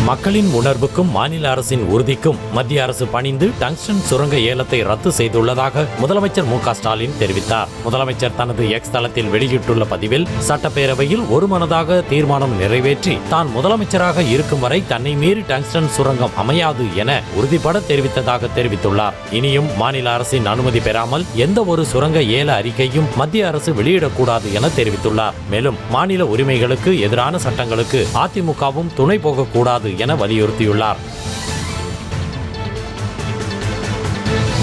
மக்களின் உணர்வுக்கும் மாநில அரசின் உறுதிக்கும் மத்திய அரசு பணிந்து டங்ஸ்டன் சுரங்க ஏலத்தை ரத்து செய்துள்ளதாக முதலமைச்சர் மு க ஸ்டாலின் தெரிவித்தார். முதலமைச்சர் தனது எக்ஸ் தளத்தில் வெளியிட்டுள்ள பதிவில், சட்டப்பேரவையில் ஒருமனதாக தீர்மானம் நிறைவேற்றி தான் முதலமைச்சராக இருக்கும் வரை தன்னை மீறி டங்ஸ்டன் சுரங்கம் அமையாது என உறுதிபட தெரிவித்ததாக தெரிவித்துள்ளார். இனியும் மாநில அரசின் அனுமதி பெறாமல் எந்த ஒரு சுரங்க ஏல அறிக்கையும் மத்திய அரசு வெளியிடக்கூடாது என தெரிவித்துள்ளார். மேலும் மாநில உரிமைகளுக்கு எதிரான சட்டங்களுக்கு அதிமுகவும் துணை போகக்கூடாது என வலியுறுத்தியுள்ளார்.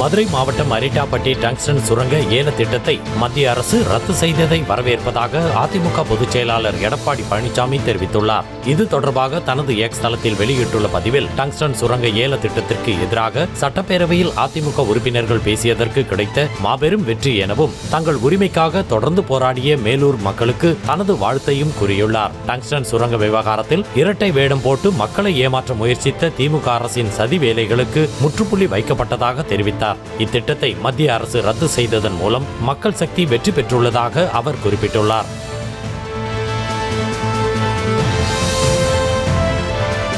மதுரை மாவட்டம் அரிட்டாப்பட்டி டங்ஸ்டன் சுரங்க ஏல திட்டத்தை மத்திய அரசு ரத்து செய்ததை வரவேற்பதாக அதிமுக பொதுச் செயலாளர் எடப்பாடி பழனிசாமி தெரிவித்துள்ளார். இது தொடர்பாக தனது எக்ஸ் தளத்தில் வெளியிட்டுள்ள பதிவில், டங்ஸ்டன் சுரங்க ஏல திட்டத்திற்கு எதிராக சட்டப்பேரவையில் அதிமுக உறுப்பினர்கள் பேசியதற்கு கிடைத்த மாபெரும் வெற்றி எனவும் தங்கள் உரிமைக்காக தொடர்ந்து போராடிய மேலூர் மக்களுக்கு தனது வாழ்த்தையும் கூறியுள்ளார். டங்ஸ்டன் சுரங்க விவகாரத்தில் இரட்டை வேடம் போட்டு மக்களை ஏமாற்ற முயற்சித்த திமுக அரசின் சதி வேலைகளுக்கு முற்றுப்புள்ளி வைக்கப்பட்டதாக தெரிவித்தார். இத்திட்டத்தை மத்திய அரசு ரத்து செய்ததன் மூலம் மக்கள் சக்தி வெற்றி பெற்றுள்ளதாக அவர் குறிப்பிட்டுள்ளார்.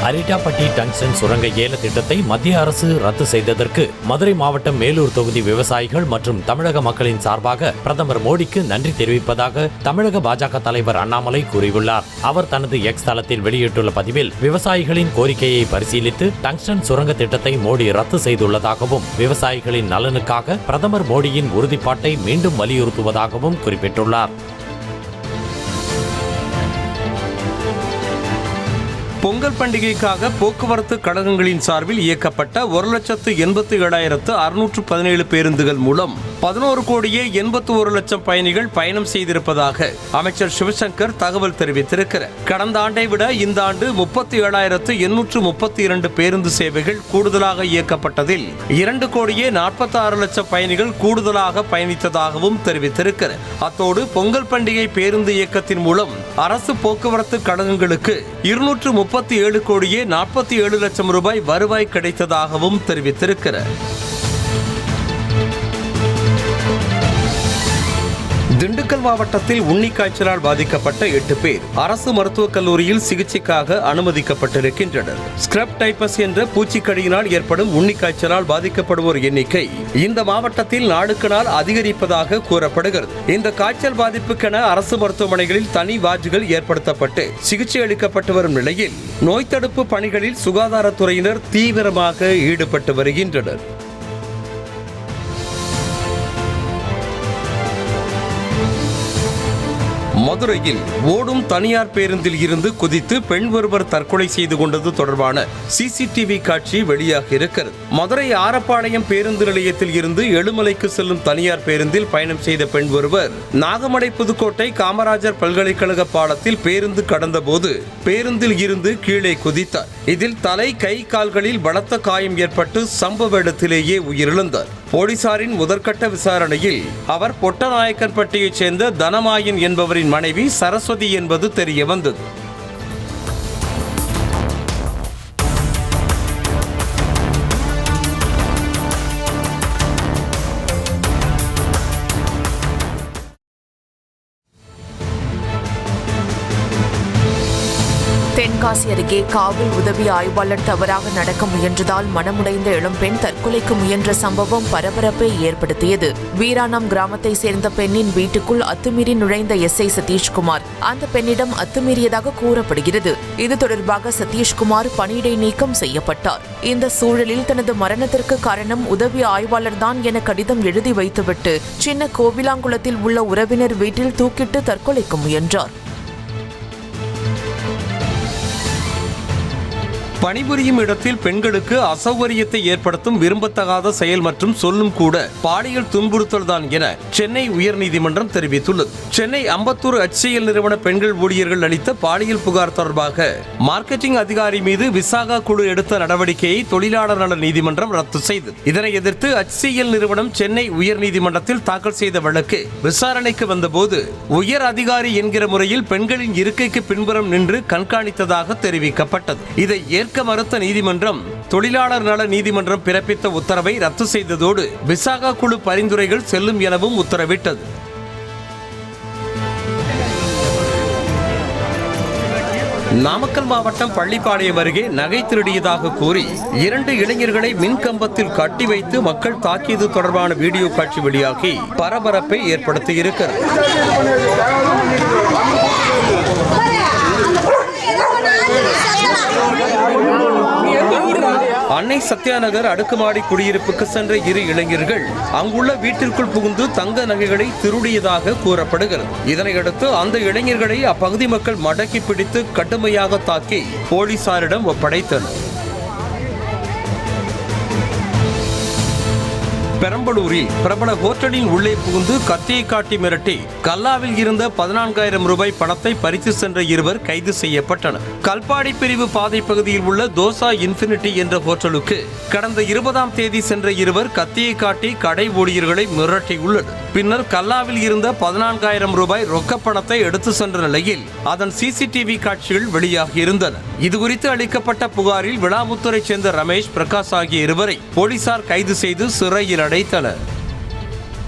அரிட்டாப்பட்டி டங்ஸ்டன் சுரங்க ஏல திட்டத்தை மத்திய அரசு ரத்து செய்ததற்கு மதுரை மாவட்டம் மேலூர் தொகுதி விவசாயிகள் மற்றும் தமிழக மக்களின் சார்பாக பிரதமர் மோடிக்கு நன்றி தெரிவிப்பதாக தமிழக பாஜக தலைவர் அண்ணாமலை கூறியுள்ளார். அவர் தனது எக்ஸ் தளத்தில் வெளியிட்டுள்ள பதிவில், விவசாயிகளின் கோரிக்கையை பரிசீலித்து டங்ஸ்டன் சுரங்க திட்டத்தை மோடி ரத்து செய்துள்ளதாகவும் விவசாயிகளின் நலனுக்காக பிரதமர் மோடியின் உறுதிப்பாட்டை மீண்டும் வலியுறுத்துவதாகவும் குறிப்பிட்டுள்ளார். பொங்கல் பண்டிகைக்காக போக்குவரத்து கழகங்களின் சார்பில் இயக்கப்பட்ட 1,87,617 பேருந்துகள் மூலம் 11,81,00,000 பயணிகள் பயணம் செய்திருப்பதாக அமைச்சர் சிவசங்கர் தகவல் தெரிவித்திருக்கிறார். கடந்த ஆண்டை விட இந்த ஆண்டு 37,832 பேருந்து சேவைகள் கூடுதலாக இயக்கப்பட்டதில் 2,46,00,000 பயணிகள் கூடுதலாக பயணித்ததாகவும் தெரிவித்திருக்கிறார். அத்தோடு பொங்கல் பண்டிகை பேருந்து இயக்கத்தின் மூலம் அரசு போக்குவரத்து கழகங்களுக்கு 237,47,00,000 ரூபாய் வருவாய் கிடைத்ததாகவும் தெரிவித்திருக்கிறார். திண்டுக்கல் மாவட்டத்தில் உன்னிக்காய்ச்சலால் பாதிக்கப்பட்ட 8 பேர் அரசு மருத்துவக் கல்லூரியில் சிகிச்சைக்காக அனுமதிக்கப்பட்டிருக்கின்றனர். ஸ்கிரப் டைபஸ் என்ற பூச்சிக்கடியினால் ஏற்படும் உன்னிக்காய்ச்சலால் பாதிக்கப்படுவோர் எண்ணிக்கை இந்த மாவட்டத்தில் நாளுக்கு நாள் அதிகரிப்பதாக கூறப்படுகிறது. இந்த காய்ச்சல் பாதிப்புக்கென அரசு மருத்துவமனைகளில் தனி வார்டுகள் ஏற்படுத்தப்பட்டு சிகிச்சை அளிக்கப்பட்டு வரும் நிலையில் நோய் தடுப்பு பணிகளில் சுகாதாரத்துறையினர் தீவிரமாக ஈடுபட்டு வருகின்றனர். மதுரையில் ஓடும் தனியார் பேருந்தில் இருந்து குதித்து பெண் ஒருவர் தற்கொலை செய்து கொண்டது தொடர்பான சிசிடிவி காட்சி வெளியாக இருக்கிறது. மதுரை ஆரப்பாளையம் பேருந்து நிலையத்தில் இருந்து எழுமலைக்கு செல்லும் தனியார் பேருந்தில் பயணம் செய்த பெண் ஒருவர் நாகமடை புதுக்கோட்டை காமராஜர் பல்கலைக்கழக பாலத்தில் பேருந்து கடந்த போது பேருந்தில் இருந்து கீழே குதித்தார். இதில் தலை கை கால்களில் பலத்த காயம் ஏற்பட்டு சம்பவ இடத்திலேயே உயிரிழந்தார். போலீசாரின் முதற்கட்ட விசாரணையில் அவர் பொட்டநாயக்கன்பட்டியைச் சேர்ந்த தனமாயன் என்பவரின் மனைவி சரஸ்வதி என்பது தெரிய வந்தது. தென்காசி அருகே காவல் உதவி ஆய்வாளர் தவறாக நடக்க முயன்றதால் மனமுடைந்த இளம்பெண் தற்கொலைக்கு முயன்ற சம்பவம் பரபரப்பை ஏற்படுத்தியது. வீராணம் கிராமத்தை சேர்ந்த பெண்ணின் வீட்டுக்குள் அத்துமீறி நுழைந்த எஸ்ஐ சதீஷ்குமார் அந்த பெண்ணிடம் அத்துமீறியதாக கூறப்படுகிறது. இது தொடர்பாக சதீஷ்குமார் பணியிடை நீக்கம் செய்யப்பட்டார். இந்த சூழலில் தனது மரணத்திற்கு காரணம் உதவி ஆய்வாளர்தான் என கடிதம் எழுதி வைத்துவிட்டு சின்ன கோவிலாங்குளத்தில் உள்ள உறவினர் வீட்டில் தூக்கிட்டு தற்கொலைக்கு முயன்றார். பணிபுரியும் இடத்தில் பெண்களுக்கு அசௌகரியத்தை ஏற்படுத்தும் விரும்பத்தகாத செயல் மற்றும் சொல்லும் கூட பாலியல் துன்புறுத்தல் தான் என சென்னை உயர்நீதிமன்றம் தெரிவித்துள்ளது. சென்னை அம்பத்தூர் HCL நிறுவன பெண்கள் ஊழியர்கள் அளித்த பாலியல் புகார் தொடர்பாக மார்க்கெட்டிங் அதிகாரி மீது விசாகா குழு எடுத்த நடவடிக்கையை தொழிலாளர் நல நீதிமன்றம் ரத்து செய்தது. இதனை எதிர்த்து HCL நிறுவனம் சென்னை உயர்நீதிமன்றத்தில் தாக்கல் செய்த வழக்கு விசாரணைக்கு வந்தபோது உயர் அதிகாரி என்கிற முறையில் பெண்களின் இருக்கைக்கு பின்புறம் நின்று கண்காணித்ததாக தெரிவிக்கப்பட்டது. இதை ஏற்க மறுத்த நீதிமன்றம் தொழிலாளர் நல நீதிமன்றம் பிறப்பித்த உத்தரவை ரத்து செய்ததோடு விசாகா குழு பரிந்துரைகள் செல்லும் எனவும் உத்தரவிட்டது. நாமக்கல் மாவட்டம் பள்ளிப்பாளையம் அருகே நகை திருடியதாக கூறி 2 இளைஞர்களை மின்கம்பத்தில் கட்டி வைத்து மக்கள் தாக்கியது தொடர்பான வீடியோ காட்சி வெளியாகி பரபரப்பை ஏற்படுத்தியிருக்கிறது. அன்னை சத்யா நகர் அடுக்குமாடி குடியிருப்புக்கு சென்ற 2 இளைஞர்கள் அங்குள்ள வீட்டிற்குள் புகுந்து தங்க நகைகளை திருடியதாக கூறப்படுகிறது. இதனையடுத்து அந்த இளைஞர்களை அப்பகுதி மக்கள் மடக்கி பிடித்து கடுமையாக தாக்கி போலீசாரிடம் ஒப்படைத்தனர். பெரம்பலூரில் பிரபல ஹோட்டலின் உள்ளே புகுந்து கத்தியை காட்டி மிரட்டி கல்லாவில் இருந்த 14,000 ரூபாய் பணத்தை பறித்து சென்ற 2 கைது செய்யப்பட்டனர். கல்பாடி பிரிவு பாதை பகுதியில் உள்ள தோசா இன்ஃபினிட்டி என்ற ஹோட்டலுக்கு கடந்த 20ஆம் தேதி சென்ற 2 கத்தியை காட்டி கடை ஊழியர்களை மிரட்டியுள்ளது. பின்னர் கல்லாவில் இருந்த 14,000 ரூபாய் ரொக்க பணத்தை எடுத்து சென்ற நிலையில் அதன் சிசிடிவி காட்சிகள் வெளியாகி இருந்தன. இதுகுறித்து அளிக்கப்பட்ட புகாரில் விளாமுத்தூரைச் சேர்ந்த ரமேஷ், பிரகாஷ் ஆகிய 2 போலீசார் கைது செய்து சிறையில் அடைத்தனர்.